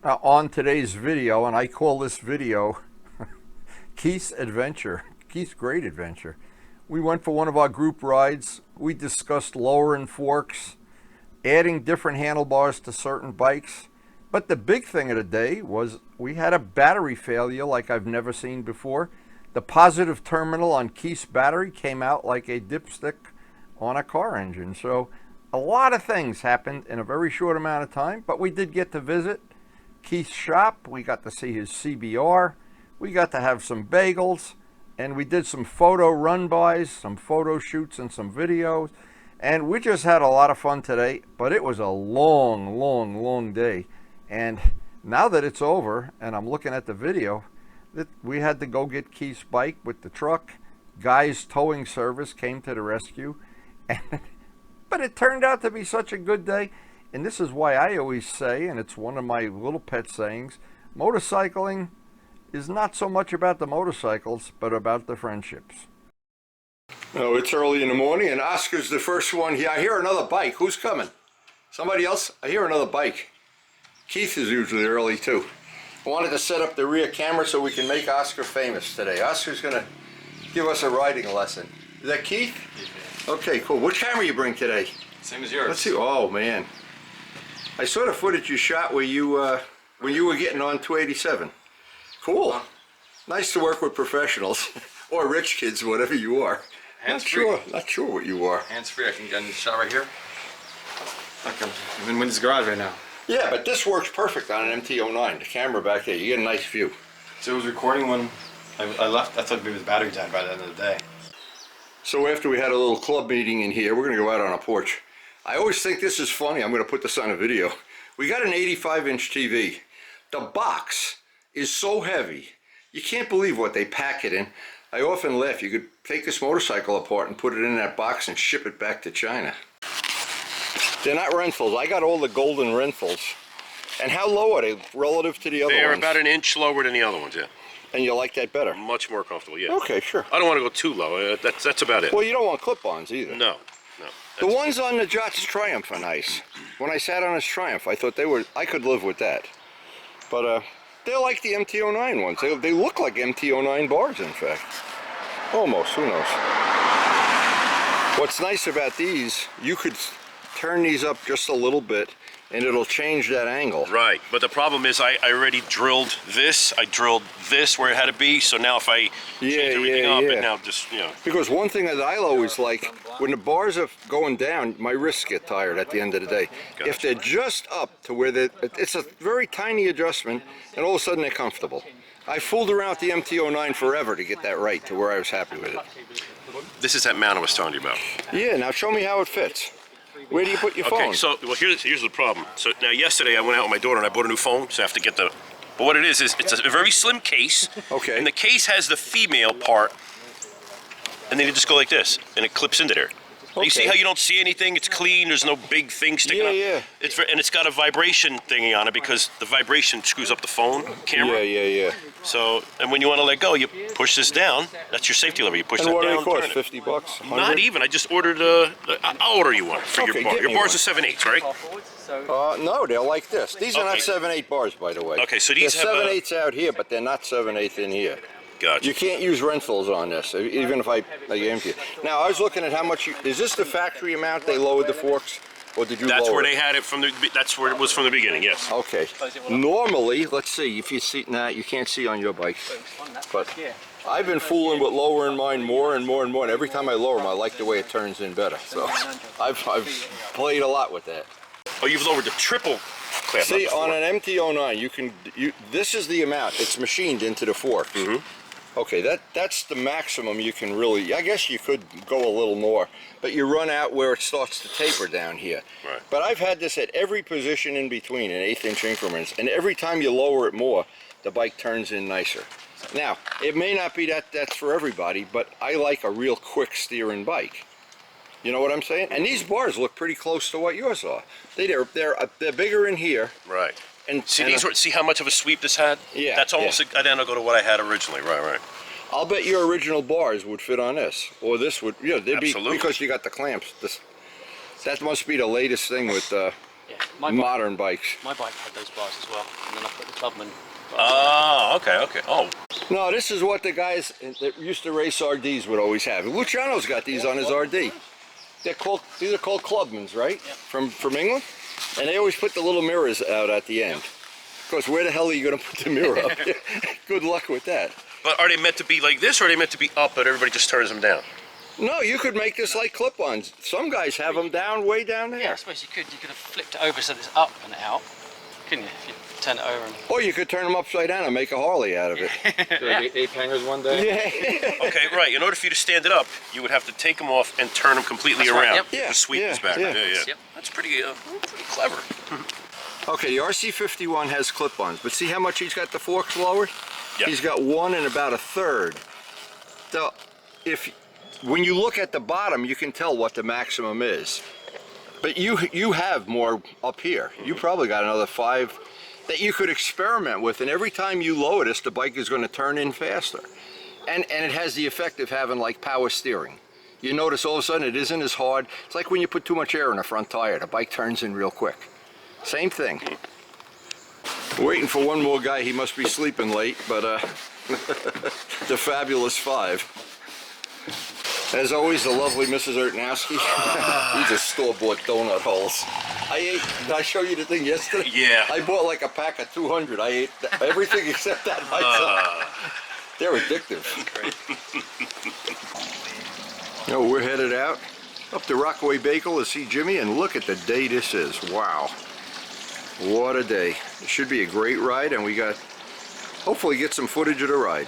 On today's video, and I call this video Keith's Adventure, Keith's Great Adventure. We went for one of our group rides. We discussed lowering forks, adding different handlebars to certain bikes. But the big thing of the day was we had a battery failure like I've never seen before. The positive terminal on Keith's battery came out like a dipstick on a car engine. So a lot of things happened in a very short amount of time, but we did get to visit Keith's shop. We got to see his CBR. We got to have some bagels, and we did some photo run-bys, some photo shoots and some videos. And we just had a lot of fun today, but it was a long day. And now that it's over and I'm looking at the video, we had to go get Keith's bike with the truck. Guy's towing service came to the rescue. But it turned out to be such a good day. And this is why I always say, and it's one of my little pet sayings, motorcycling is not so much about the motorcycles, but about the friendships. Oh, it's early in the morning, and Oscar's the first one here. I hear another bike. Who's coming? Somebody else? I hear another bike. Keith is usually early, too. I wanted to set up the rear camera so we can make Oscar famous today. Oscar's going to give us a riding lesson. Is that Keith? Okay, cool. What camera you bring today? Same as yours. Let's see. Oh, man. I saw the footage you shot where you when you were getting on 287. Cool. Nice to work with professionals or rich kids, whatever you are. Hands-free. Not sure what you are. Hands-free. I can get in the shot right here. I'm in Wynn's garage right now. Yeah, but this works perfect on an MT-09. The camera back there, you get a nice view. So it was recording when I left. I thought maybe the battery died by the end of the day. So after we had a little club meeting in here, we're going to go out on a porch. I always think this is funny. I'm going to put this on a video. We got an 85-inch TV. The box is so heavy. You can't believe what they pack it in. I often laugh. You could take this motorcycle apart and put it in that box and ship it back to China. They're not Renthals. I got all the golden Renthals. And how low are they relative to the other ones? They're about an inch lower than the other ones, yeah. And you like that better? Much more comfortable, yeah. Okay, sure. I don't want to go too low. That's about it. Well, you don't want clip-ons either. No. The ones on the Jot's Triumph are nice. When I sat on his Triumph, I thought I could live with that. But they're like the MT-09 ones. They look like MT-09 bars, in fact. Almost, who knows. What's nice about these, you could turn these up just a little bit and it'll change that angle. Right, but the problem is I already drilled this. I drilled this where it had to be, so now if I change everything up, it now just, you know. Because one thing that I always like, when the bars are going down, my wrists get tired at the end of the day. Gotcha. If they're just up to where it's a very tiny adjustment, and all of a sudden they're comfortable. I fooled around with the MT-09 forever to get that right to where I was happy with it. This is that mount I was telling you about. Yeah, now show me how it fits. Where do you put your phone? Okay, so well, here's the problem. So now yesterday I went out with my daughter and I bought a new phone, so I have to get the. But what it is it's a very slim case. Okay. And the case has the female part, and then you just go like this, and it clips into there. Okay. You see how you don't see anything? It's clean. There's no big thing sticking up. Yeah. And it's got a vibration thingy on it because the vibration screws up the phone camera. Yeah. So, and when you want to let go, you push this down. That's your safety lever. You push that down. And what do they cost? 50 bucks? 100? Not even. I just ordered. I'll order you one for your bar. Your bars are 7/8, right? No, they're like this. These are not 7/8 bars, by the way. Okay, so these have 7/8s out here, but they're not 7/8 in here. Gotcha. You can't use Renthals on this, even if I empty it. Now, I was looking at how much is this the factory amount they lowered the forks? Or did you That's lower where it? they had it from the. That's where it was from the beginning. Yes. Okay. Normally, let's see if you see. Nah, you can't see on your bike. But I've been fooling with lowering mine more and more and more. And every time I lower them, I like the way it turns in better. So I've played a lot with that. Oh, you've lowered the triple clamp. See, on an MT-09, this is the amount. It's machined into the forks. Mm-hmm. Okay, that's the maximum you can really. I guess you could go a little more, but you run out where it starts to taper down here. Right. But I've had this at every position in between in 1/8-inch increments, and every time you lower it more, the bike turns in nicer. Now, it may not be that's for everybody, but I like a real quick steering bike. You know what I'm saying? And these bars look pretty close to what yours are. They're bigger in here. Right. And see how much of a sweep this had? Yeah. That's almost identical to what I had originally. Right. I'll bet your original bars would fit on this, or this would. Yeah, they'd Absolutely. be because you got the clamps. That must be the latest thing with Yeah, modern bikes. My bike had those bars as well, and then I put the Clubman. Oh, okay. Oh, No, this is what the guys that used to race RDs would always have. Luciano's got these on his RD. These are called Clubmans, right? Yeah. From England? And they always put the little mirrors out at the end. Of course, where the hell are you going to put the mirror up? Good luck with that. but are they meant to be like this, or are they meant to be up, but everybody just turns them down? No, you could make this like clip-ons. Some guys have them down, way down there. Yeah, I suppose you could have flipped it over so that it's up and out, couldn't you? If you turn it over and... Or you could turn them upside down and make a Harley out of it. Like ape hangers one day. Yeah. Okay, right. In order for you to stand it up, you would have to take them off and turn them completely That's right, around. yep. Yeah, To sweep yeah, this back. yeah. Yeah. Yep. That's pretty clever. Okay, the RC51 has clip-ons, but see how much he's got the forks lowered? Yeah. He's got 1 and about 1/3. So, when you look at the bottom, you can tell what the maximum is. But you have more up here. You probably got another 5 that you could experiment with, and every time you lower this, the bike is going to turn in faster. And it has the effect of having like power steering. You notice all of a sudden it isn't as hard. It's like when you put too much air in a front tire, the bike turns in real quick. Same thing. Waiting for one more guy, he must be sleeping late, but the fabulous 5. As always, the lovely Mrs. Ertnowski. These are store-bought donut holes. Did I show you the thing yesterday? Yeah. I bought like a pack of 200. I ate everything except that myself. They're addictive. No, we're headed out up to Rockaway Bagel to see Jimmy, and look at the day this is. Wow. What a day. It should be a great ride, and we got, hopefully get some footage of the ride.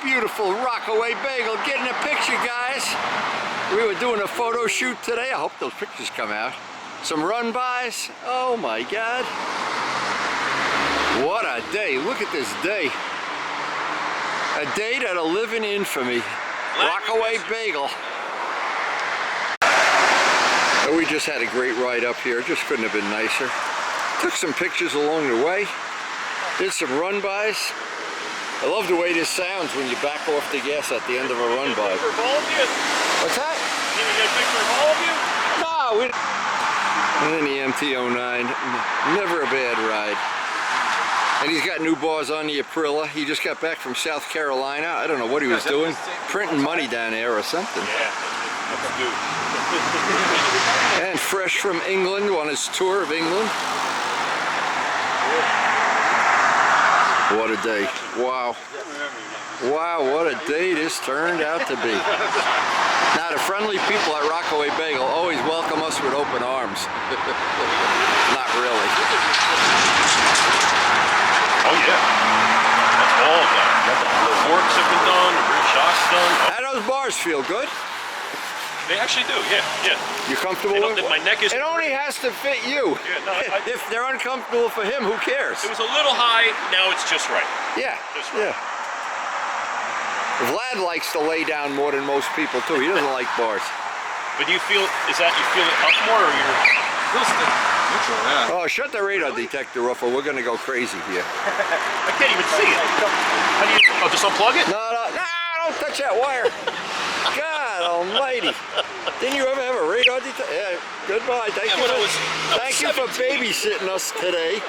Beautiful Rockaway Bagel, getting a picture, guys. We were doing a photo shoot today. I hope those pictures come out. Some run-bys. Oh my God. What a day. Look at this day. A day that'll live in infamy. Rockaway Bagel. And we just had a great ride up here. Just couldn't have been nicer. Took some pictures along the way. Did some run-bys. I love the way this sounds when you back off the gas at the end of a run-by. What's that? Can you get a picture of all of you? No, and then the MT-09, never a bad ride. And he's got new bars on the Aprilia. He just got back from South Carolina. I don't know what he was doing, printing money down there or something. Yeah, that's good. And fresh from England on his tour of England. What a day. Wow. Wow, what a day this turned out to be. Now, the friendly people at Rockaway Bagel always welcome us with open arms. Not really. Oh yeah. That's all done. The forks have been done, the rear shock's done. How those bars feel? Good? They actually do, yeah. You comfortable with it? My neck is... It only has to fit you. Yeah, no, If they're uncomfortable for him, who cares? It was a little high, now it's just right. Yeah, Just right. yeah. Vlad likes to lay down more than most people too. He doesn't like bars. But do you feel, is that you feel it up more, or you're... Neutral, yeah. Oh, shut the radar detector off or we're going to go crazy here. I can't even see it. How do you... Oh, just unplug it? No, don't touch that wire. God almighty. Didn't you ever have a radar detector? Yeah, goodbye. Thank you for babysitting us today.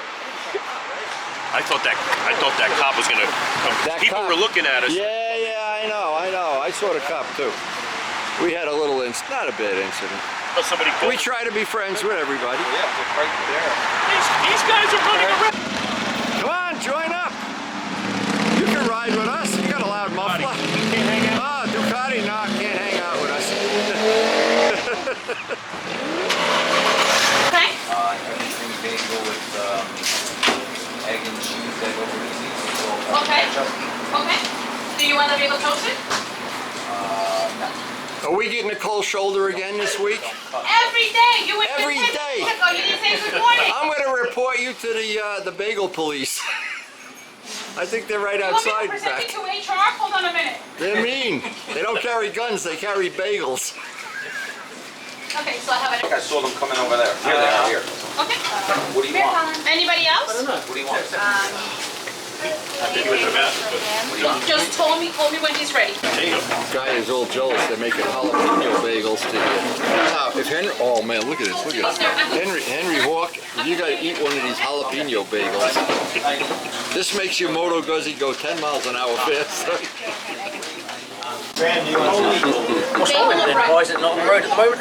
I thought that cop was gonna come. People were looking at us. Yeah, I know. I saw the cop too. We had a little not a bad incident. Oh, somebody called. We try to be friends with everybody. Yeah, they're right there. These guys are running around. Come on. join up. You can ride with us. You got a loud muffler. You can't hang out. Ah, Ducati, no, can't hang out with us. Okay. Everything bagel with egg and cheese, egg over easy. So, Okay. ketchup. Okay. Do you want the bagel toasted? No. Are we getting a cold shoulder again this week? Every day. You would Every just day. Ago, you didn't say good morning. I'm going to report you to the bagel police. I think they're right You want me to outside present back. it to HR? Hold on a minute. They're mean. They don't carry guns, they carry bagels. Okay, so I have I think it. I saw them coming over there. Here they are, here. Okay. What do you want? Anybody else? What do you want? Just told me when he's ready. Guy is all jealous. They're making jalapeno bagels today. If Henry, oh man, look at this, look at this. Henry Hawk, you gotta eat one of these jalapeno bagels. This makes your Moto Guzzi go 10 miles an hour faster. What's wrong with it then? Why is it not on the road at the moment?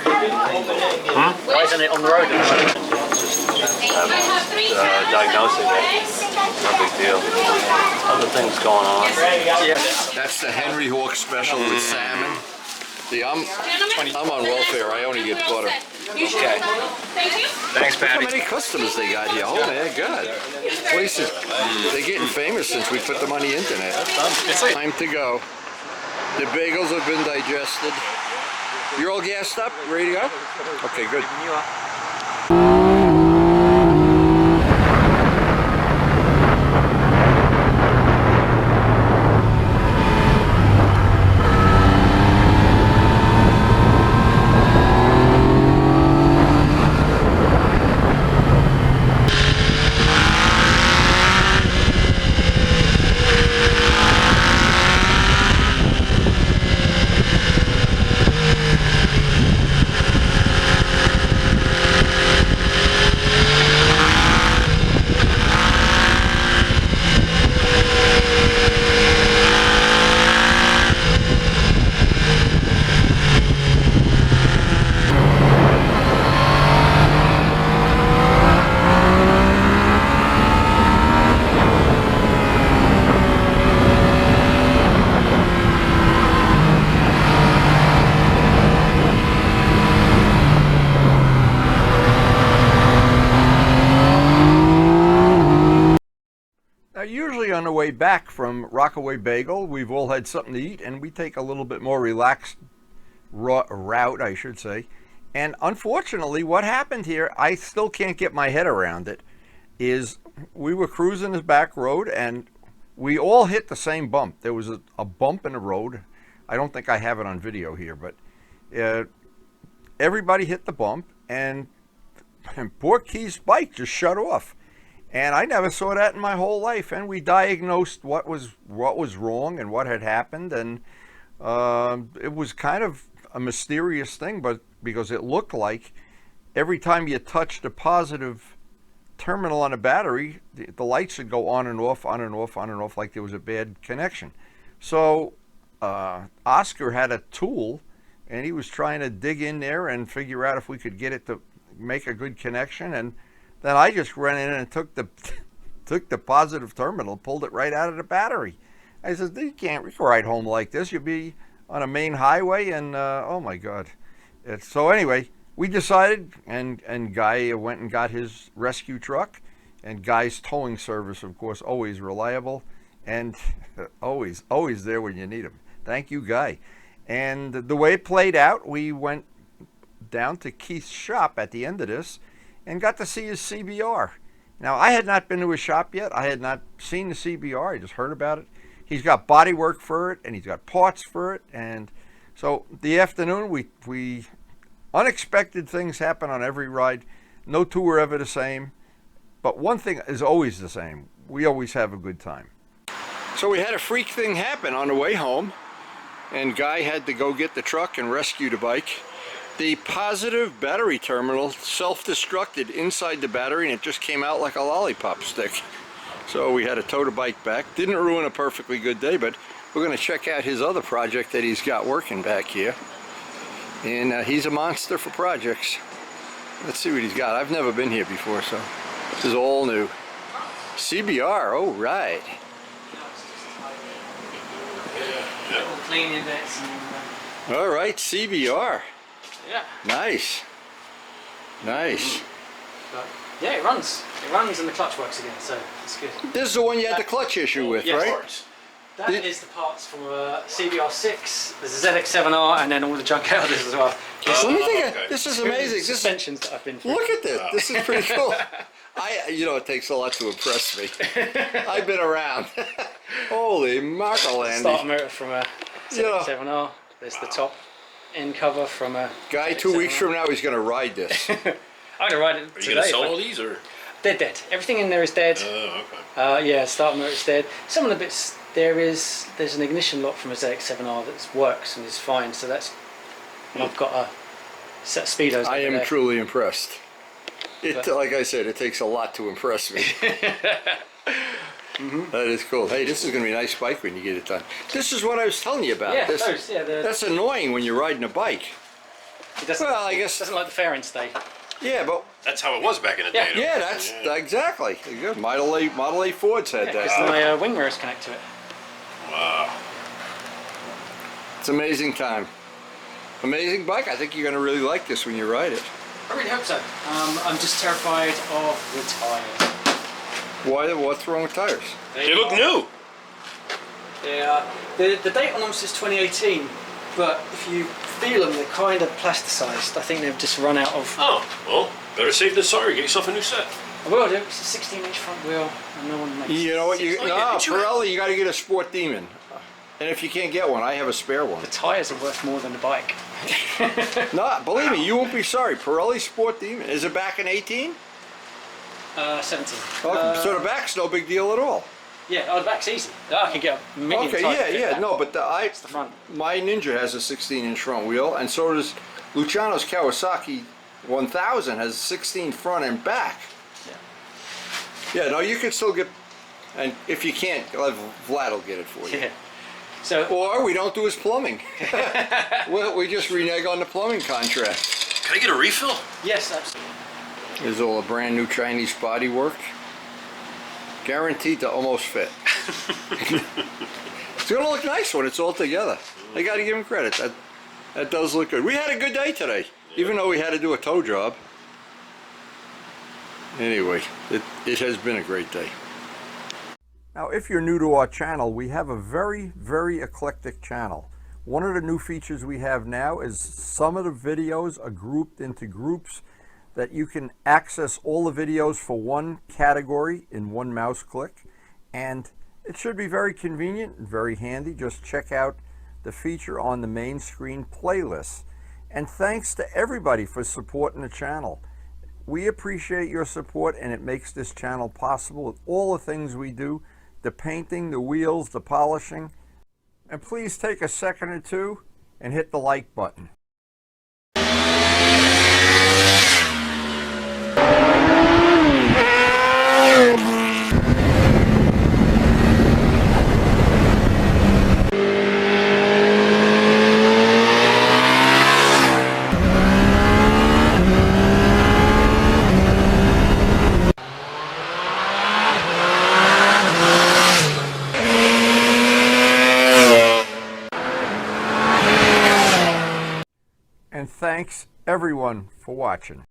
Why isn't it on the road at the moment? I have 3 diagnosing it. No big deal. Other things going on. That's the Henry Hawk special with salmon. See, I'm on welfare. I only get butter. Okay. Thank you. Thanks, Look how Patty. many customers they got here. Oh my God. Places, they're getting famous since we put them on the internet. Time to go. The bagels have been digested. You're all gassed up? Ready to go? Okay, good. Usually on the way back from Rockaway Bagel, we've all had something to eat, and we take a little bit more relaxed route, I should say. And unfortunately, what happened here, I still can't get my head around it, is we were cruising this back road, and we all hit the same bump. There was a bump in the road. I don't think I have it on video here, but everybody hit the bump, and poor Keith's bike just shut off. And I never saw that in my whole life. And we diagnosed what was wrong and what had happened. And it was kind of a mysterious thing, but because it looked like every time you touched a positive terminal on a battery, the lights would go on and off, on and off, on and off, like there was a bad connection. So Oscar had a tool, and he was trying to dig in there and figure out if we could get it to make a good connection. And then I just ran in and took the positive terminal, pulled it right out of the battery. I said, you can't ride home like this. You'll be on a main highway, and oh my God. So anyway, we decided, and Guy went and got his rescue truck, and Guy's towing service, of course, always reliable, and always there when you need him. Thank you, Guy. And the way it played out, we went down to Keith's shop at the end of this, and got to see his CBR. Now, I had not been to his shop yet. I had not seen the CBR. I just heard about it. He's got body work for it, and he's got parts for it. And so the afternoon, we unexpected things happen on every ride. No two are ever the same. But one thing is always the same. We always have a good time. So we had a freak thing happen on the way home, and Guy had to go get the truck and rescue the bike. The positive battery terminal self-destructed inside the battery, and it just came out like a lollipop stick. So we had to tow the bike back. Didn't ruin a perfectly good day, but we're going to check out his other project that he's got working back here. And he's a monster for projects. Let's see what he's got. I've never been here before, so this is all new. CBR, oh right. Little cleaning bits and All right, CBR. yeah. Nice. Nice. But yeah, it runs. It runs and the clutch works again, so it's good. This is the one you had the clutch issue with, Yes. right? That is the parts from a CBR6, there's a ZX7R, and then all the junk out of this as well. Let me think. okay. This is amazing. This, Suspensions that I've been through. look at this. This is pretty cool. You know, it takes a lot to impress me. I've been around. Holy Starter Marcolandy. motor from a Yeah. ZX7R. There's the top end cover from a Guy, 2 weeks from now, he's going to ride this. I'm gonna ride it Are today. you gonna sell but all these or? they're dead. Everything in there is dead. Oh, okay. Yeah, starter motor is dead. Some of the bits there's an ignition lock from a ZX7R that works and is fine. So that's. And I've got a set of speedos. I over am there. truly impressed. But- Like I said, it takes a lot to impress me. That is cool. Hey, this is going to be a nice bike when you get it done. This is what I was telling you about. Yeah, This, those. Yeah, that's annoying when you're riding a bike. it doesn't, Well, I guess. doesn't like the fairing stay. Yeah, but That's how it was back in the day. though. yeah, that's exactly. Good. Model A Fords had Because that. my wing mirrors connect to it. Wow. It's amazing time. Amazing bike. I think you're going to really like this when you ride it. I really hope so. I'm just terrified of the tyres. Why? What's wrong with tires? They look new. The date on them says 2018, but if you feel them, they're kind of plasticized. I think they've just run out of. Oh, well, better save than sorry. Get yourself a new set. I will do. It's a 16-inch front wheel, and no one makes. You know what? Oh, yeah, did you- Pirelli, you got to get a Sport Demon. And if you can't get one, I have a spare one. The tyres are worth more than the bike. No, believe me, you won't be sorry. Pirelli Sport Demon. Is it back in 18? 17. So the back's no big deal at all. Yeah, the back's easy. I can get a medium Okay, tyre to fit yeah. that. No, but the front. my Ninja has a 16-inch front wheel, and so does Luciano's Kawasaki 1000 has 16 front and back. Yeah, no, you can still get, and if you can't, Vlad will get it for you. Yeah. So Or we don't do his plumbing. we just renege on the plumbing contract. Can I get a refill? yes, absolutely. There's all a brand new Chinese bodywork. Guaranteed to almost fit. It's gonna look nice when it's all together. I gotta give him credit. That does look good. We had a good day today, even though we had to do a tow job. Anyway, it has been a great day. Now, if you're new to our channel, we have a very, very eclectic channel. One of the new features we have now is some of the videos are grouped into groups that you can access all the videos for one category in one mouse click. And it should be very convenient and very handy. Just check out the feature on the main screen playlist. And thanks to everybody for supporting the channel. We appreciate your support, and it makes this channel possible with all the things we do. The painting, the wheels, the polishing. And please take a second or two and hit the like button. And thanks everyone for watching.